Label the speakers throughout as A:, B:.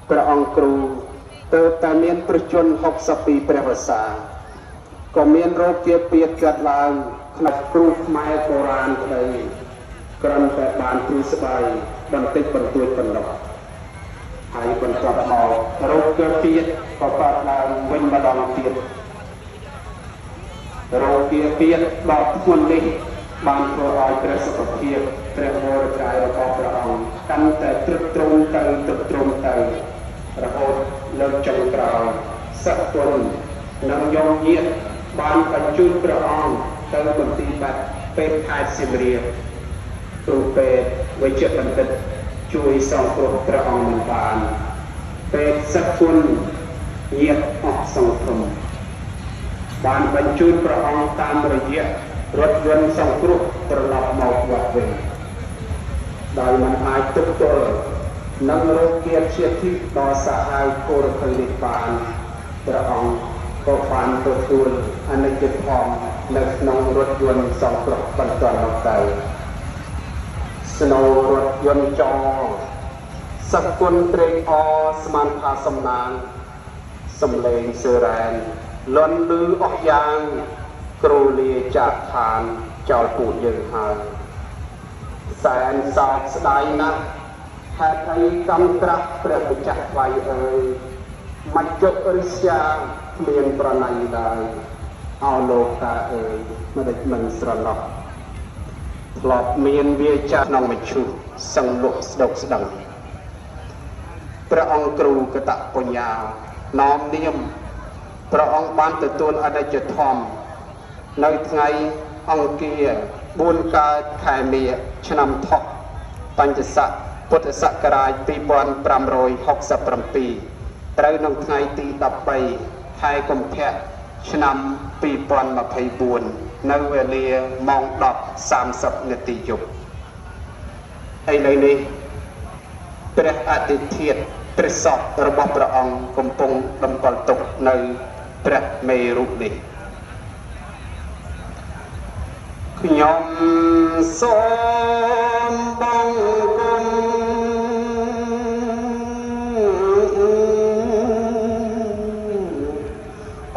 A: ព្រះអង្គគ្រូទៅតែមានប្រជជន62ព្រះវស្សាក៏មានរោគជាពៀតកើតឡើងក្នុងគ្រូខ្មែរបុរាណក្តីគ្រាន់តែបានព្រួយស្បាយបន្តិចបន្តួចប៉ុណ្ណោះហើយបន្ទាប់មករោគជាពៀតក៏កើតឡើងវិញម្ដងទៀតរោគជាពៀតដ៏ធ្ងន់នេះបានធ្វើឲ្យព្រះសុខភាពព្រះវរកាយរបស់ព្រះអង្គកាន់តែទ្រុឌទ្រង់ទៅរហូតលើកចុងក្រោយសក្តិនិងយមញាតិបានបញ្ជូនព្រះអង្គទៅមន្ទីរពេទ្យខេត្តសៀមរាបគ្រូពេទ្យវិជ្ជបណ្ឌិតជួយសង្គ្រោះព្រះអង្គមិនបានពេទ្យសក្តិញាតិអស់សង្ឃឹមបានបញ្ជូនព្រះអង្គតាមរយៈរថយន្តសង្គ្រោះត្រឡប់មកវត្តវិញដោយមិនអាចទប់ទល់នឹងរោគគាធិដ៏សាហាវគោរពនេះបានព្រះអង្គក៏បានទទួលអនិច្ចធម៌នៅក្នុងរថយន្តសង្គ្រោះបន្តមកទៅស្នូររថយន្តចរសគុណត្រេកអរស្មានថាសំណាងសំឡេងសឺរ៉ែនលន់លឺអស់យ៉ាងគ្រូលាចាក់ឋានចោលពូជយើងហើយសែនសោកស្ដាយណាស់ហេតុអីកម្មត្រាស់ព្រះម្ចាស់ថ្លៃអើយមិនជប់រិស្យាគ្មានប្រណីដែរអោលោកតាអើយមិនដេចមិនស្រឡោះធ្លាប់មានវាចាក្នុងមជ្ឈុសង្លុះស្ដុកស្ដឹងព្រះអង្គគ្រូកតបញ្ញានោមនាមព្រះអង្គបានទទួលអនិច្ចធម៌នៅថ្ងៃអង្គារ4កើតខែមីឆ្នាំថោះបញ្ញស័កពុទ្ធសករាជ2567ត្រូវនៅថ្ងៃទី13ខែកុម្ភៈឆ្នាំ2024នៅវេលាម៉ោង 10:30 នាទីយប់ឥឡូវនេះព្រះអធិធិព្រះសពរបស់ព្រះអង្គកំពុងតម្កល់ទុកនៅព្រះមេរុនេះខ្ញុំសូមបង្គំ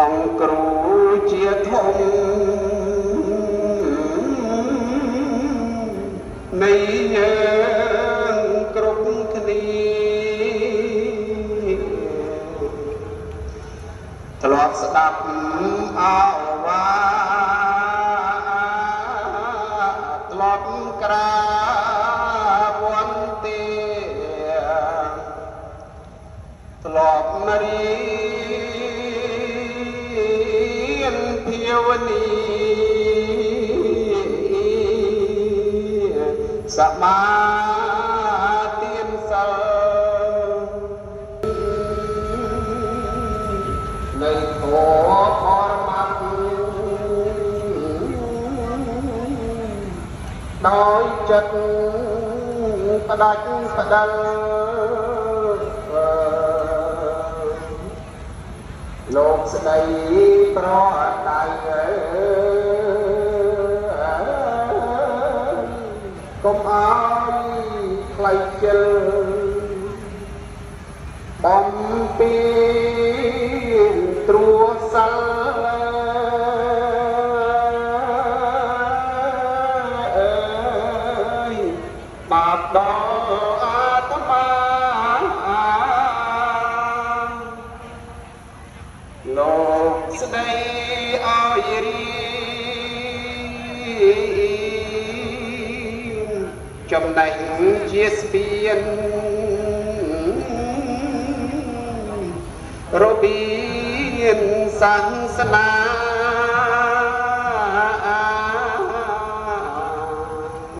A: អង្គគ្រូជាធំនៃយើងគ្រប់គ្នាធ្លាប់ស្ដាប់អវាធ្លាប់ក្រាបវន្តាធ្លាប់រៀនភាវនាសមាទានសិលនៅធម៌បរមត្ថដោយចិត្តផ្ដាច់ផ្ដាល់លោកស្ដីប្រដៅកុំឲ្យខ្លៃជិលបំពេញត្រួសសិលបាបដល់អាត្មាលោកស្ដីឲ្យរៀនចំណេះជាស្ពានរបៀបសាសនា